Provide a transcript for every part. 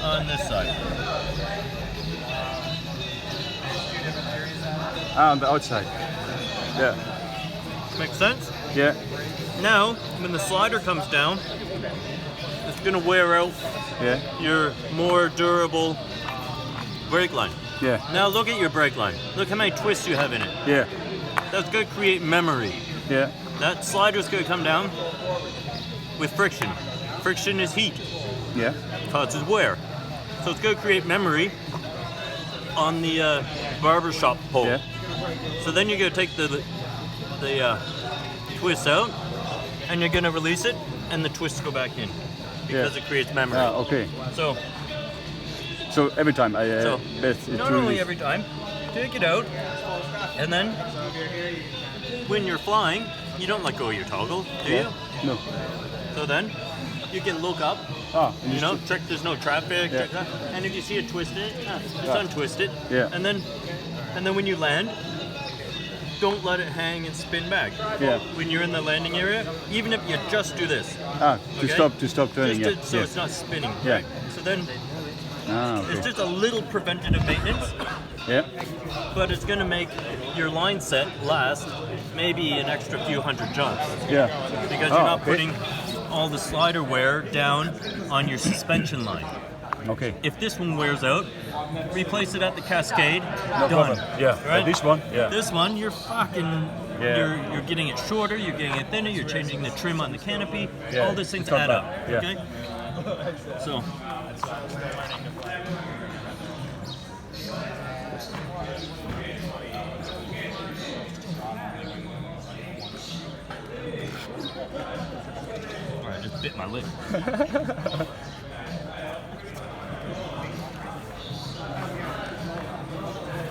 on this side. On the outside. Yeah. Make sense? Yeah. Now, when the slider comes down, it's gonna wear out Yeah. your more durable brake line. Yeah. Now look at your brake line. Look how many twists you have in it. Yeah. That's gonna create memory. Yeah. That slider's gonna come down with friction. Friction is heat, Yeah. causes wear. So it's gonna create memory on the barber shop pole. Yeah. So then you're gonna take the twist out, and you're gonna release it, and the twists go back in because it creates memory. Ah, okay. So So every time I So, best not only every time, take it out, and then when you're flying, you don't let go of your toggle, do you? No. So then you can look up, Ah, and you just- know, check there's no traffic, Yeah. check that, and if you see it twisted, just Yeah. untwist it, Yeah. and then when you land, don't let it hang and spin back. Yeah. When you're in the landing area, even if you just do this, Ah, okay? to stop turning. just Yeah. so yeah. it's not spinning. Yeah. Right? So then Ah, okay. it's just a little preventative maintenance. Yeah. But it's going to make your line set last maybe an extra few hundred jumps Yeah. because Oh, you're not okay. putting all the slider wear down on your suspension line. Okay. If this one wears out, replace it at the Cascade. No done. problem. Yeah. Right? This one. Yeah. This one, you're fucking. Yeah. You're getting it shorter. You're getting it thinner. You're changing the trim on the canopy. Yeah, All these things it's not add bad. up. Yeah. Okay. So. I just bit my lip.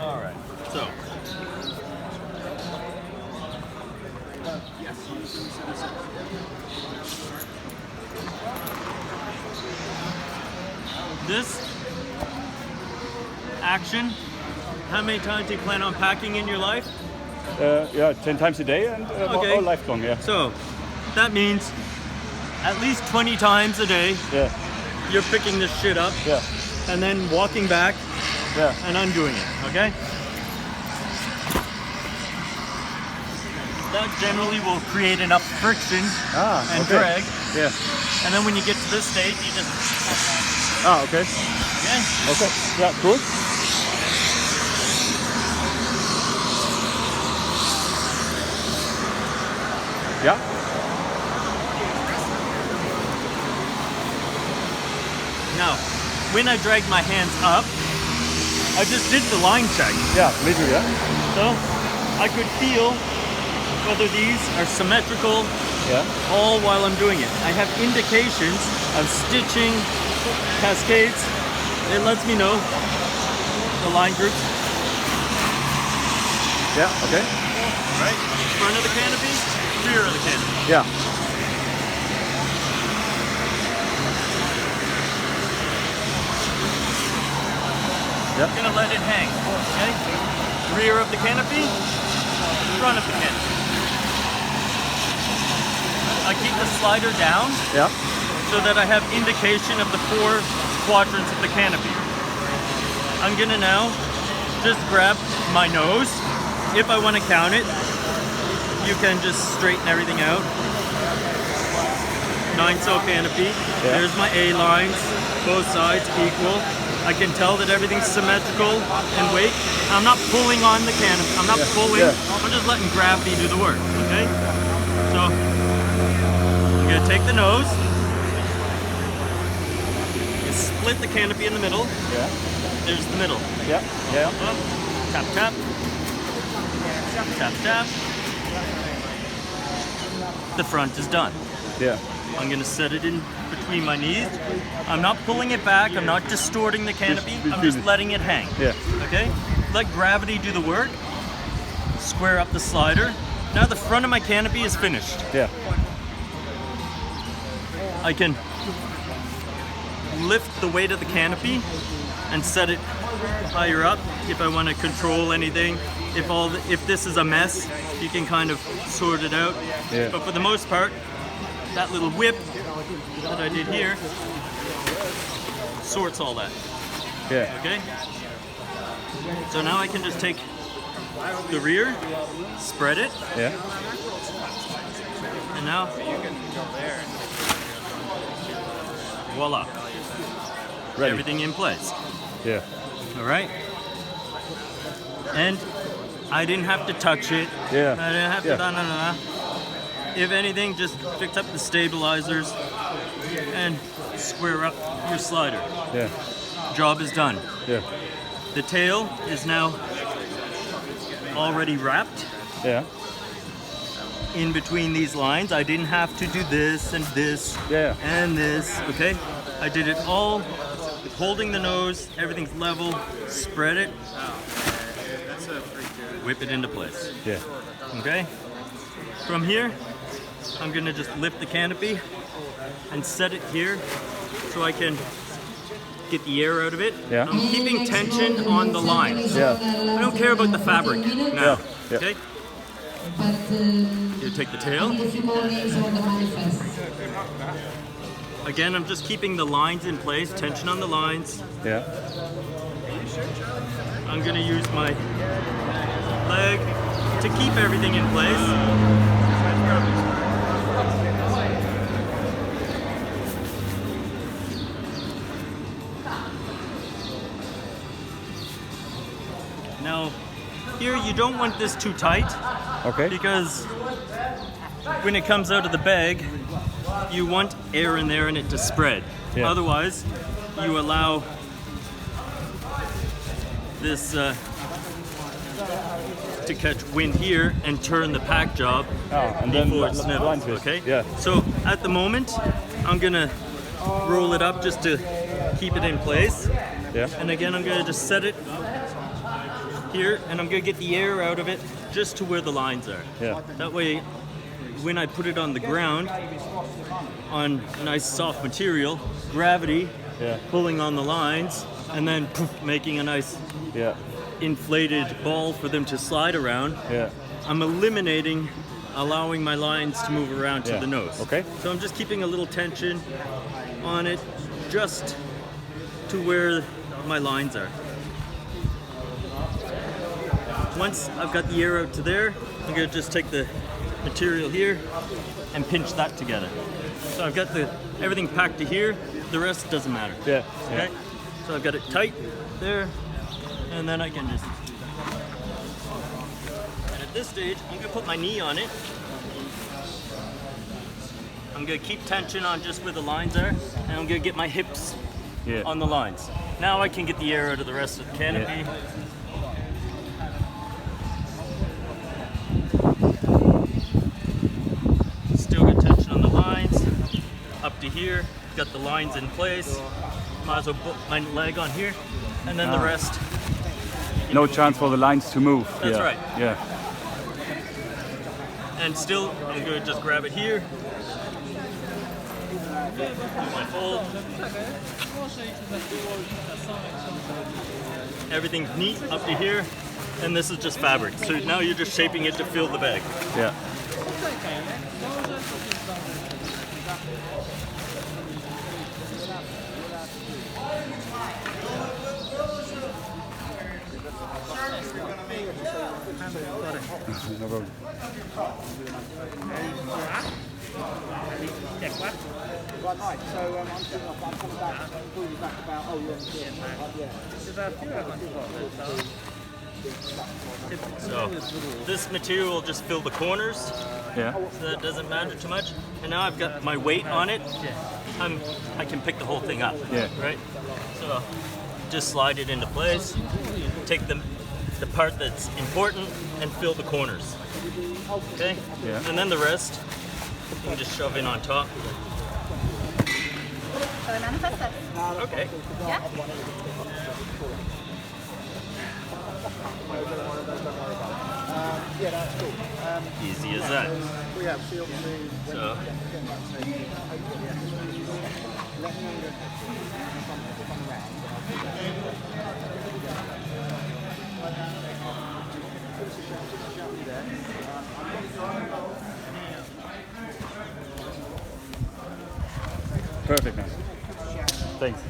All right. So. This action, how many times do you plan on packing in your life? Yeah, 10 times a day and Okay. all lifelong. Yeah. So that means at least 20 times a day Yeah. you're picking this shit up Yeah. and then walking back Yeah. and undoing it, okay? That generally will create enough friction Ah. and okay. drag, Yeah. and then when you get to this stage, you just, Ah. Okay. okay? Okay. Yeah. Cool. Yeah. Now, when I drag my hands up, I just did the line check. Yeah. Me too. Yeah. So I could feel whether these are symmetrical Yeah. all while I'm doing it. I have indications of stitching, cascades. It lets me know the line groups. Yeah. Okay. Right? Front of the canopy, rear of the canopy. Yeah. I'm gonna let it hang. Okay? Rear of the canopy, front of the canopy. I keep the slider down Yeah. so that I have indication of the 4 quadrants of the canopy. I'm gonna now just grab my nose. If I want to count it, you can just straighten everything out. 9 cell canopy. Yeah. There's my A lines, both sides equal. I can tell that everything's symmetrical and weight. I'm not pulling on the canopy. I'm not pulling. Yeah. I'm just letting gravity do the work. Okay. So I'm gonna take the nose. You split the canopy in the middle. Yeah. There's the middle. Yeah. Yeah. Up, tap, tap. Tap, tap. The front is done. Yeah. I'm gonna set it in between my knees. I'm not pulling it back. I'm not distorting the canopy. I'm just letting it hang. Yeah. Okay? Let gravity do the work. Square up the slider. Now the front of my canopy is finished. Yeah. I can lift the weight of the canopy and set it higher up if I want to control anything. If this is a mess, you can kind of sort it out. Yeah. But for the most part, that little whip that I did here sorts all that. Yeah. Okay? So now I can just take the rear, spread it, Yeah. and now voila. Ready. Everything in place. Yeah. All right? And I didn't have to touch it. Yeah. I didn't have to Yeah. If anything, just fix up the stabilizers and square up your slider. Yeah. Job is done. Yeah. The tail is now already wrapped Yeah. in between these lines. I didn't have to do this and this Yeah. and this, okay? I did it all holding the nose, everything's level, spread it, whip it into place, Yeah. okay? From here, I'm gonna just lift the canopy and set it here so I can get the air out of it. Yeah. I'm keeping tension on the lines. Yeah. I don't care about the fabric now, Yeah. okay? You take the tail. Again, I'm just keeping the lines in place, tension on the lines. Yeah. I'm gonna use my leg to keep everything in place. Now, here you don't want this too tight Okay. because when it comes out of the bag, you want air in there and it to spread. Yeah. Otherwise, you allow this to catch wind here and turn the pack job and then before it line snivels, twist. okay? Yeah. So at the moment, I'm gonna roll it up just to keep it in place. Yeah. And again, I'm gonna just set it here and I'm gonna get the air out of it just to where the lines are. Yeah. That way, when I put it on the ground, on nice soft material, gravity Yeah. pulling on the lines, and then poof, making a nice Yeah. inflated ball for them to slide around, Yeah. I'm eliminating allowing my lines to move around to Yeah. the nose. Okay. So I'm just keeping a little tension on it just to where my lines are. Once I've got the air out to there, I'm gonna just take the material here and pinch that together. So I've got everything packed to here, the rest doesn't matter. Yeah. Okay? So I've got it tight there, and then I can just... And at this stage, I'm gonna put my knee on it. I'm gonna keep tension on just where the lines are, and I'm gonna get my hips Yeah. on the lines. Now I can get the air out of the rest of the canopy. Still got tension on the lines. Up to here, got the lines in place. Might as well put my leg on here, and then the rest. No chance for the lines to move. That's yeah. right. Yeah. And still, I'm going to just grab it here. Do my fold. Everything's neat up to here, and this is just fabric. So now you're just shaping it to fill the bag. Yeah. No problem. Right, so I'm coming back, call you back about, So this material will just fill the corners, Yeah. so that doesn't matter too much. And now I've got my weight on it. I can pick the whole thing up. Yeah. Right. So just slide it into place. Take the part that's important and fill the corners. Okay. Yeah. And then the rest you can just shove in on top. Shall I manifest it? Okay. Yeah? yeah, that's cool. Easy as that. Well, yeah, see, obviously, So Perfect, man. Thanks.